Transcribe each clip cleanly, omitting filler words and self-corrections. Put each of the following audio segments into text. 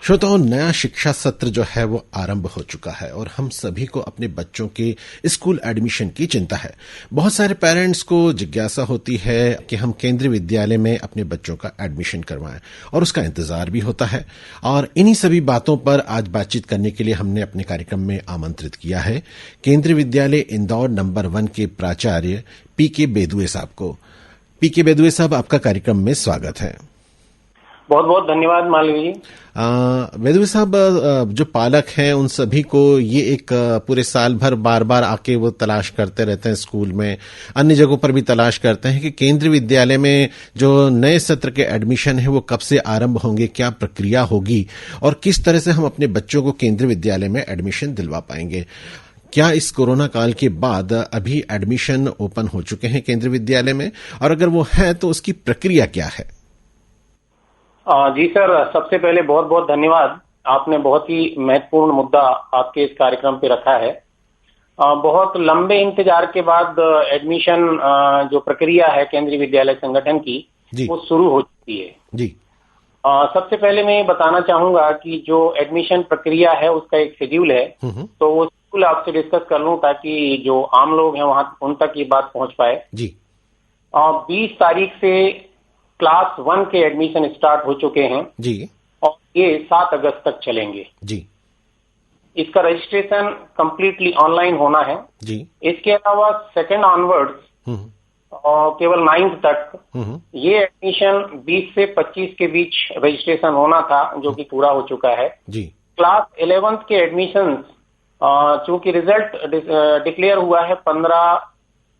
श्रोताओं, नया शिक्षा सत्र जो है वो आरंभ हो चुका है और हम सभी को अपने बच्चों के स्कूल एडमिशन की चिंता है। बहुत सारे पेरेंट्स को जिज्ञासा होती है कि हम केंद्रीय विद्यालय में अपने बच्चों का एडमिशन करवाएं और उसका इंतजार भी होता है। और इन्हीं सभी बातों पर आज बातचीत करने के लिए हमने अपने कार्यक्रम में आमंत्रित किया है केंद्रीय विद्यालय इंदौर नंबर 1 के प्राचार्य पीके बेदुए साहब को। पीके बेदुए साहब, आपका कार्यक्रम में स्वागत है। बहुत बहुत धन्यवाद मालवीय जी। बेदुए साहब, जो पालक हैं उन सभी को ये एक पूरे साल भर बार बार आके वो तलाश करते रहते हैं, स्कूल में अन्य जगहों पर भी तलाश करते हैं कि केंद्रीय विद्यालय में जो नए सत्र के एडमिशन है वो कब से आरंभ होंगे, क्या प्रक्रिया होगी और किस तरह से हम अपने बच्चों को केंद्रीय विद्यालय में एडमिशन दिलवा पाएंगे। क्या इस कोरोना काल के बाद अभी एडमिशन ओपन हो चुके हैं केंद्रीय विद्यालय में, और अगर वो है तो उसकी प्रक्रिया क्या है? जी सर, सबसे पहले बहुत बहुत धन्यवाद। आपने बहुत ही महत्वपूर्ण मुद्दा आपके इस कार्यक्रम पे रखा है। बहुत लंबे इंतजार के बाद एडमिशन जो प्रक्रिया है केंद्रीय विद्यालय संगठन की वो शुरू हो चुकी है जी। सबसे पहले मैं बताना चाहूंगा कि जो एडमिशन प्रक्रिया है उसका एक शेड्यूल है, तो वो शेड्यूल आपसे डिस्कस कर लूं ताकि जो आम लोग हैं वहां उन तक ये बात पहुंच पाए जी। 20 तारीख से क्लास 1 के एडमिशन स्टार्ट हो चुके हैं जी, और ये 7 अगस्त तक चलेंगे जी। इसका रजिस्ट्रेशन कंप्लीटली ऑनलाइन होना है जी। इसके अलावा सेकेंड ऑनवर्ड्स और केवल 9th तक ये एडमिशन 20 से 25 के बीच रजिस्ट्रेशन होना था, जो कि पूरा हो चुका है जी। क्लास 11th के एडमिशन चूंकि रिजल्ट डिक्लेयर हुआ है 15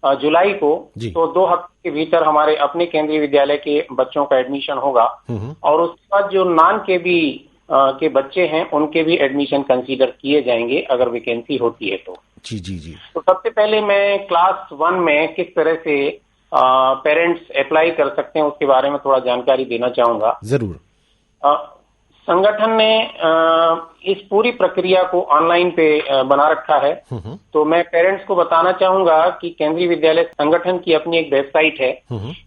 जुलाई को, तो 2 हफ्ते के भीतर हमारे अपने केंद्रीय विद्यालय के बच्चों का एडमिशन होगा, और उसके बाद जो नॉन केबी के बच्चे हैं उनके भी एडमिशन कंसीडर किए जाएंगे अगर वैकेंसी होती है तो जी जी जी। तो सबसे पहले मैं क्लास 1 में किस तरह से पेरेंट्स अप्लाई कर सकते हैं उसके बारे में थोड़ा जानकारी देना चाहूंगा। जरूर। संगठन ने इस पूरी प्रक्रिया को ऑनलाइन पे बना रखा है, तो मैं पेरेंट्स को बताना चाहूंगा कि केंद्रीय विद्यालय संगठन की अपनी एक वेबसाइट है,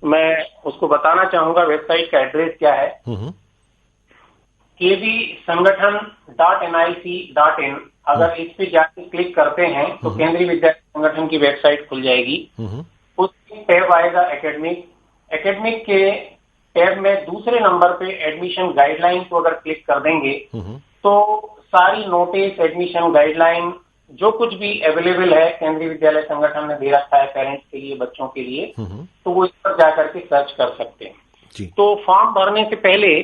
मैं उसको बताना चाहूंगा वेबसाइट का एड्रेस क्या है। kbsangathan.nic.in, अगर इस पे जाके क्लिक करते हैं तो केंद्रीय विद्यालय संगठन की वेबसाइट खुल जाएगी। उसमें टैब आएगा एकेडमिक के टैब में दूसरे नंबर पे एडमिशन गाइडलाइन को अगर क्लिक कर देंगे तो सारी नोटिस, एडमिशन गाइडलाइन जो कुछ भी अवेलेबल है केंद्रीय विद्यालय संगठन ने दे रखा है पेरेंट्स के लिए, बच्चों के लिए, तो वो इस पर जाकर के सर्च कर सकते हैं जी। तो फॉर्म भरने से पहले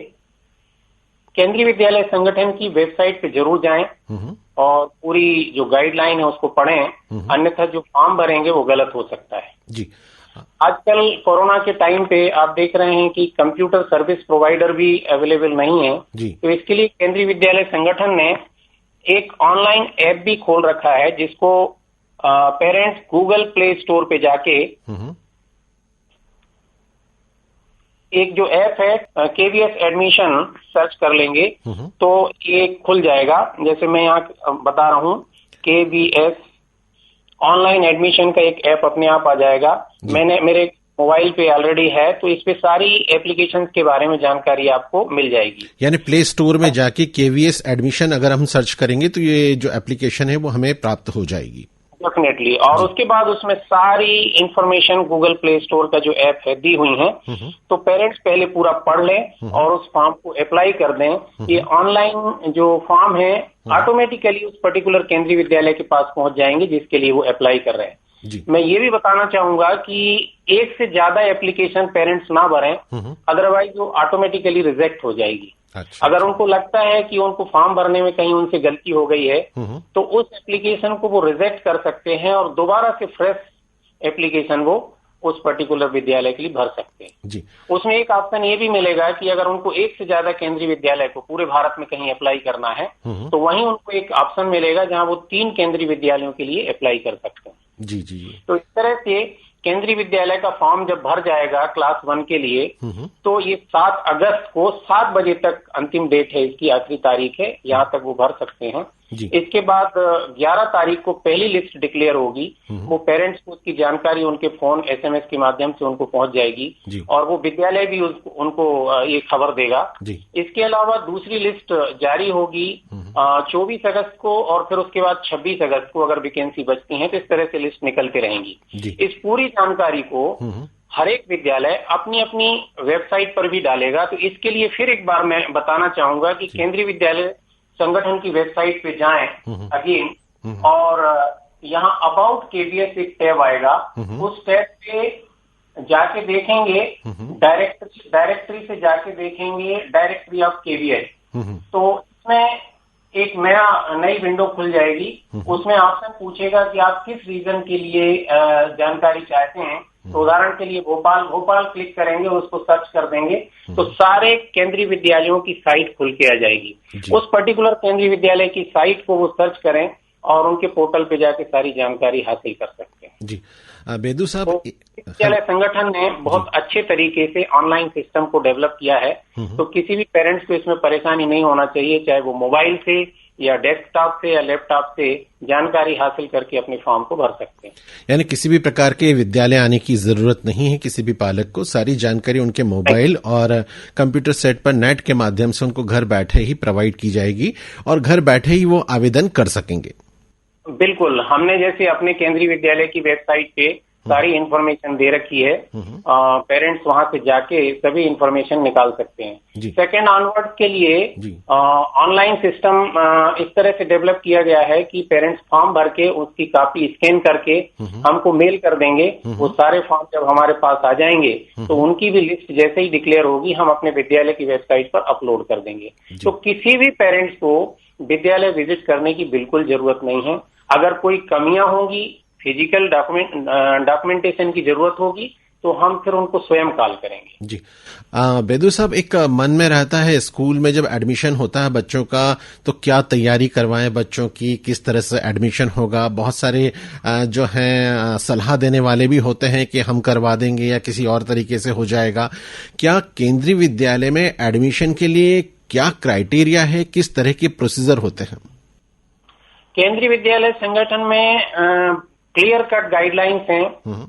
केंद्रीय विद्यालय संगठन की वेबसाइट पे जरूर जाएं और पूरी जो गाइडलाइन है उसको पढ़ें, अन्यथा जो फॉर्म भरेंगे वो गलत हो सकता है जी। आजकल कोरोना के टाइम पे आप देख रहे हैं कि कंप्यूटर सर्विस प्रोवाइडर भी अवेलेबल नहीं है जी। तो इसके लिए केंद्रीय विद्यालय संगठन ने एक ऑनलाइन ऐप भी खोल रखा है जिसको पेरेंट्स गूगल प्ले स्टोर पे जाके एक जो ऐप है केवीएस एडमिशन सर्च कर लेंगे तो ये खुल जाएगा। जैसे मैं यहाँ बता रहा हूँ, केवीएस ऑनलाइन एडमिशन का एक ऐप अपने आप आ जाएगा। मैंने मेरे मोबाइल पे ऑलरेडी है, तो इस पे सारी एप्लीकेशंस के बारे में जानकारी आपको मिल जाएगी। यानी प्ले स्टोर में जाके केवीएस एडमिशन अगर हम सर्च करेंगे तो ये जो एप्लीकेशन है वो हमें प्राप्त हो जाएगी डेफिनेटली। और उसके बाद उसमें सारी इंफॉर्मेशन गूगल प्ले स्टोर का जो ऐप है दी हुई है, तो पेरेंट्स पहले पूरा पढ़ लें और उस फॉर्म को अप्लाई कर दें। ये ऑनलाइन जो फॉर्म है ऑटोमेटिकली उस पर्टिकुलर केंद्रीय विद्यालय के पास पहुंच जाएंगे जिसके लिए वो अप्लाई कर रहे हैं। मैं ये भी बताना चाहूंगा कि एक से ज्यादा एप्लीकेशन पेरेंट्स ना भरें, अदरवाइज वो ऑटोमेटिकली रिजेक्ट हो जाएगी। अच्छा। अगर उनको लगता है कि उनको फॉर्म भरने में कहीं उनसे गलती हो गई है तो उस एप्लीकेशन को वो रिजेक्ट कर सकते हैं और दोबारा से फ्रेश एप्लीकेशन वो उस पर्टिकुलर विद्यालय के लिए भर सकते हैं जी। उसमें एक ऑप्शन ये भी मिलेगा कि अगर उनको एक से ज्यादा केंद्रीय विद्यालय को पूरे भारत में कहीं अप्लाई करना है तो वहीं उनको एक ऑप्शन मिलेगा जहां वो 3 केंद्रीय विद्यालयों के लिए अप्लाई कर सकते हैं जी जी। तो इस तरह से केंद्रीय विद्यालय का फॉर्म जब भर जाएगा क्लास 1 के लिए तो ये 7 अगस्त को 7 बजे तक अंतिम डेट है, इसकी आखिरी तारीख है, यहाँ तक वो भर सकते हैं। इसके बाद 11 तारीख को पहली लिस्ट डिक्लेयर होगी। वो पेरेंट्स को उसकी जानकारी उनके फोन SMS के माध्यम से उनको पहुंच जाएगी और वो विद्यालय भी उनको ये खबर देगा। इसके अलावा दूसरी लिस्ट जारी होगी 24 अगस्त को और फिर उसके बाद 26 अगस्त को अगर वैकेंसी बचती है तो इस तरह से लिस्ट निकलते रहेंगी। इस पूरी जानकारी को हर एक विद्यालय अपनी अपनी वेबसाइट पर भी डालेगा। तो इसके लिए फिर एक बार मैं बताना चाहूंगा कि केंद्रीय विद्यालय संगठन की वेबसाइट पे जाएं अगेन और यहाँ अबाउट KVS एक टैब आएगा। उस टैब पे जाके देखेंगे डायरेक्टरी से जाके देखेंगे डायरेक्टरी ऑफ KVS। तो इसमें एक नई विंडो खुल जाएगी। उसमें ऑप्शन पूछेगा कि आप किस रीजन के लिए जानकारी चाहते हैं। तो उदाहरण के लिए भोपाल क्लिक करेंगे, उसको सर्च कर देंगे तो सारे केंद्रीय विद्यालयों की साइट खुल के आ जाएगी। उस पर्टिकुलर केंद्रीय विद्यालय की साइट को वो सर्च करें और उनके पोर्टल पे जाके सारी जानकारी हासिल कर सकते हैं। जी बेदू साहब, तो विद्यालय संगठन ने बहुत अच्छे तरीके से ऑनलाइन सिस्टम को डेवलप किया है। तो किसी भी पेरेंट्स को इसमें परेशानी नहीं होना चाहिए, चाहे वो मोबाइल से या डेस्कटॉप से या लैपटॉप से जानकारी हासिल करके अपने फॉर्म को भर सकते हैं। यानी किसी भी प्रकार के विद्यालय आने की जरूरत नहीं है किसी भी पालक को। सारी जानकारी उनके मोबाइल और कंप्यूटर सेट पर नेट के माध्यम से उनको घर बैठे ही प्रोवाइड की जाएगी और घर बैठे ही वो आवेदन कर सकेंगे। बिल्कुल, हमने जैसे अपने केंद्रीय विद्यालय की वेबसाइट पे सारी इन्फॉर्मेशन दे रखी है। पेरेंट्स वहां से जाके सभी इन्फॉर्मेशन निकाल सकते हैं। सेकेंड ऑनवर्ड के लिए ऑनलाइन सिस्टम इस तरह से डेवलप किया गया है कि पेरेंट्स फॉर्म भर के उसकी कॉपी स्कैन करके हमको मेल कर देंगे। वो सारे फॉर्म जब हमारे पास आ जाएंगे तो उनकी भी लिस्ट जैसे ही डिक्लेयर होगी हम अपने विद्यालय की वेबसाइट पर अपलोड कर देंगे। तो किसी भी पेरेंट्स को विद्यालय विजिट करने की बिल्कुल जरूरत नहीं है। अगर कोई कमियां होंगी, फिजिकल डॉक्यूमेंटेशन की जरूरत होगी तो हम फिर उनको स्वयं कॉल करेंगे। जी बेदू साहब, एक मन में रहता है स्कूल में जब एडमिशन होता है बच्चों का तो क्या तैयारी करवाएं बच्चों की, किस तरह से एडमिशन होगा। बहुत सारे जो हैं सलाह देने वाले भी होते हैं कि हम करवा देंगे या किसी और तरीके से हो जाएगा। क्या केंद्रीय विद्यालय में एडमिशन के लिए क्या क्राइटेरिया है, किस तरह के प्रोसीजर होते हैं? केंद्रीय विद्यालय संगठन में क्लियर कट गाइडलाइंस हैं।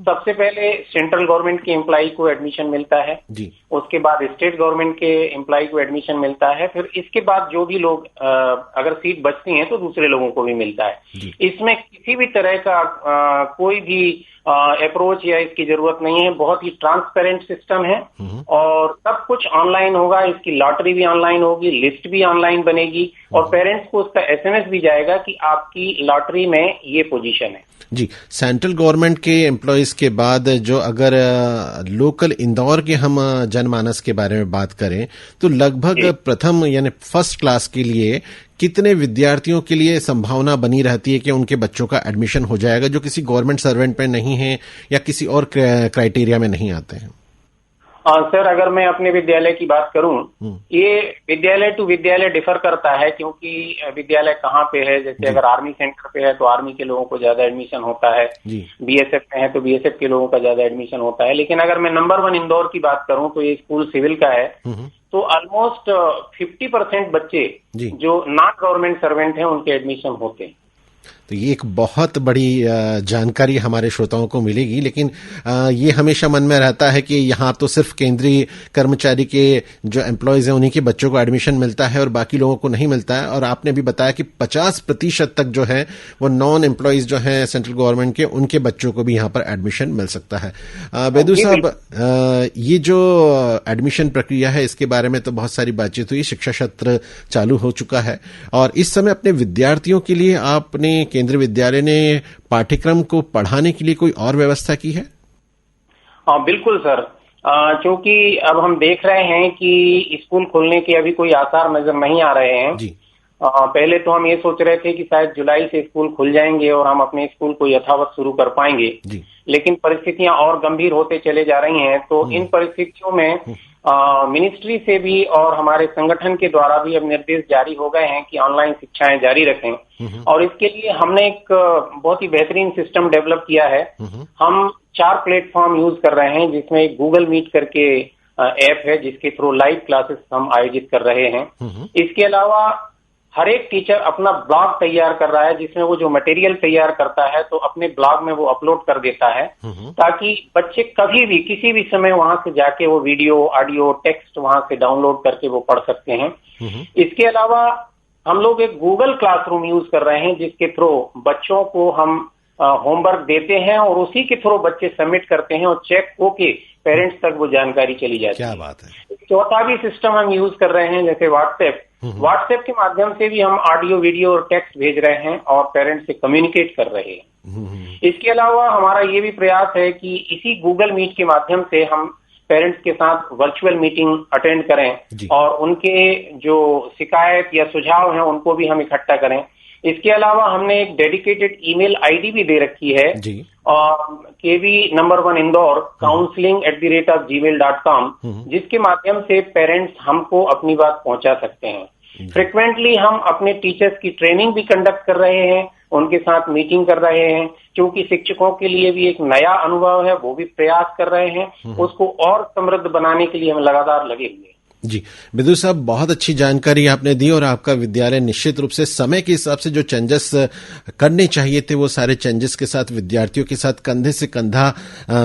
सबसे पहले सेंट्रल गवर्नमेंट के एम्प्लॉय को एडमिशन मिलता है जी। उसके बाद स्टेट गवर्नमेंट के एम्प्लॉय को एडमिशन मिलता है। फिर इसके बाद जो भी लोग अगर सीट बचती हैं तो दूसरे लोगों को भी मिलता है। इसमें किसी भी तरह का कोई भी अप्रोच या इसकी जरूरत नहीं है। बहुत ही ट्रांसपेरेंट सिस्टम है और सब कुछ ऑनलाइन होगा। इसकी लॉटरी भी ऑनलाइन होगी, लिस्ट भी ऑनलाइन बनेगी और पेरेंट्स को उसका SMS भी जाएगा कि आपकी लॉटरी में ये पोजीशन है। जी, सेंट्रल गवर्नमेंट के एम्प्लॉयज के बाद जो अगर लोकल इंदौर के हम जनमानस के बारे में बात करें तो लगभग प्रथम यानी फर्स्ट क्लास के लिए कितने विद्यार्थियों के लिए संभावना बनी रहती है कि उनके बच्चों का एडमिशन हो जाएगा जो किसी गवर्नमेंट सर्वेंट में नहीं है या किसी और क्राइटेरिया में नहीं आते हैं? सर, अगर मैं अपने विद्यालय की बात करूं, ये विद्यालय टू विद्यालय डिफर करता है क्योंकि विद्यालय कहाँ पे है। जैसे अगर आर्मी सेंटर पे है तो आर्मी के लोगों को ज्यादा एडमिशन होता है, BSF में है तो BSF के लोगों का ज्यादा एडमिशन होता है। लेकिन अगर मैं नंबर 1 इंदौर की बात करूं तो ये स्कूल सिविल का है तो ऑलमोस्ट 50% बच्चे जो नॉन गवर्नमेंट सर्वेंट हैं उनके एडमिशन होते हैं। तो ये एक बहुत बड़ी जानकारी हमारे श्रोताओं को मिलेगी। लेकिन ये हमेशा मन में रहता है कि यहाँ तो सिर्फ केंद्रीय कर्मचारी के जो एम्प्लॉयज हैं उन्हीं के बच्चों को एडमिशन मिलता है और बाकी लोगों को नहीं मिलता है। और आपने भी बताया कि 50% तक जो है वो नॉन एम्प्लॉयज जो हैं सेंट्रल गवर्नमेंट के, उनके बच्चों को भी यहाँ पर एडमिशन मिल सकता है। बेदू साहब, ये जो एडमिशन प्रक्रिया है इसके बारे में तो बहुत सारी बातचीत हुई। शिक्षा सत्र चालू हो चुका है और इस समय अपने विद्यार्थियों के लिए आपने केंद्रीय विद्यालय ने पाठ्यक्रम को पढ़ाने के लिए कोई और व्यवस्था की है? बिल्कुल सर, क्योंकि अब हम देख रहे हैं कि स्कूल खुलने के अभी कोई आसार नजर नहीं आ रहे हैं जी। पहले तो हम ये सोच रहे थे कि शायद जुलाई से स्कूल खुल जाएंगे और हम अपने स्कूल को यथावत शुरू कर पाएंगे जी। लेकिन परिस्थितियां और गंभीर होते चले जा रही हैं। तो इन परिस्थितियों में मिनिस्ट्री से भी और हमारे संगठन के द्वारा भी अब निर्देश जारी हो गए हैं कि ऑनलाइन शिक्षाएं जारी रखें। और इसके लिए हमने एक बहुत ही बेहतरीन सिस्टम डेवलप किया है। हम 4 प्लेटफॉर्म यूज कर रहे हैं जिसमें एक गूगल मीट करके ऐप है जिसके थ्रू लाइव क्लासेस हम आयोजित कर रहे हैं। इसके अलावा हर एक टीचर अपना ब्लॉग तैयार कर रहा है, जिसमें वो जो मटेरियल तैयार करता है तो अपने ब्लॉग में वो अपलोड कर देता है, ताकि बच्चे कभी भी किसी भी समय वहां से जाके वो वीडियो, ऑडियो, टेक्स्ट वहां से डाउनलोड करके वो पढ़ सकते हैं। इसके अलावा हम लोग एक गूगल क्लासरूम यूज कर रहे हैं, जिसके थ्रू बच्चों को हम होमवर्क देते हैं और उसी के थ्रू बच्चे सबमिट करते हैं और चेक होके पेरेंट्स तक वो जानकारी चली जाती है। क्या बात है। चौथा भी सिस्टम हम यूज कर रहे हैं, जैसे व्हाट्सएप के माध्यम से भी हम ऑडियो, वीडियो और टेक्स्ट भेज रहे हैं और पेरेंट्स से कम्युनिकेट कर रहे हैं। इसके अलावा हमारा ये भी प्रयास है कि इसी गूगल मीट के माध्यम से हम पेरेंट्स के साथ वर्चुअल मीटिंग अटेंड करें और उनके जो शिकायत या सुझाव हैं उनको भी हम इकट्ठा करें। इसके अलावा हमने एक डेडिकेटेड ईमेल आईडी भी दे रखी है और KV1 इंदौर counseling@gmail.com, जिसके माध्यम से पेरेंट्स हमको अपनी बात पहुंचा सकते हैं। फ्रिक्वेंटली हम अपने टीचर्स की ट्रेनिंग भी कंडक्ट कर रहे हैं, उनके साथ मीटिंग कर रहे हैं, क्योंकि शिक्षकों के लिए भी एक नया अनुभव है, वो भी प्रयास कर रहे हैं, उसको और समृद्ध बनाने के लिए हम लगातार लगे हुए हैं। जी बिदु साहब, बहुत अच्छी जानकारी आपने दी और आपका विद्यालय निश्चित रूप से समय के हिसाब से जो चेंजेस करने चाहिए थे वो सारे चेंजेस के साथ विद्यार्थियों के साथ कंधे से कंधा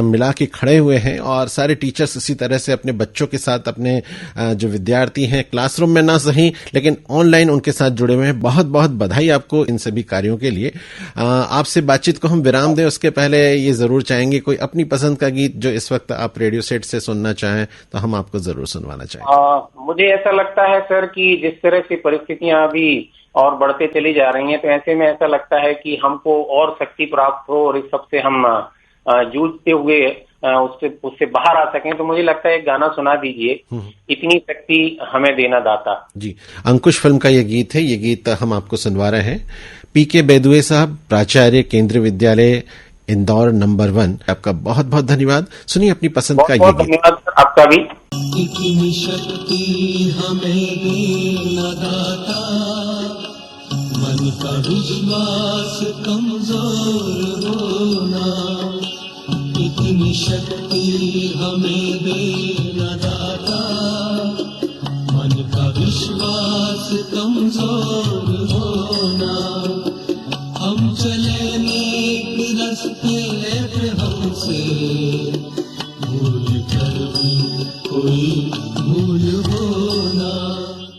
मिला के खड़े हुए हैं और सारे टीचर्स इसी तरह से अपने बच्चों के साथ, अपने जो विद्यार्थी हैं क्लासरूम में ना सही लेकिन ऑनलाइन उनके साथ जुड़े हुए हैं। बहुत बहुत बधाई आपको इन सभी कार्यों के लिए। आपसे बातचीत को हम विराम दें उसके पहले ये जरूर चाहेंगे कोई अपनी पसंद का गीत जो इस वक्त आप रेडियो सेट से सुनना चाहें तो हम आपको जरूर सुनवाना चाहेंगे। मुझे ऐसा लगता है सर कि जिस तरह से परिस्थितियां अभी और बढ़ते चली जा रही हैं, तो ऐसे में ऐसा लगता है कि हमको और शक्ति प्राप्त हो और इस सबसे हम जूझते हुए उससे बाहर आ सकें। तो मुझे लगता है एक गाना सुना दीजिए, इतनी शक्ति हमें देना दाता। जी, अंकुश फिल्म का ये गीत है, ये गीत हम आपको सुनवा रहे हैं। PK बेदुए साहब, प्राचार्य केंद्रीय विद्यालय इंदौर नंबर 1, आपका बहुत बहुत धन्यवाद। सुनिए अपनी पसंद का ये गीत। धन्यवाद आपका भी। इतनी शक्ति हमें देना दाता, मन का विश्वास कमजोर होना। इतनी शक्ति हमें देना दाता, मन का विश्वास कमजोर होना। हम चले नेक रस्ते पे हमसे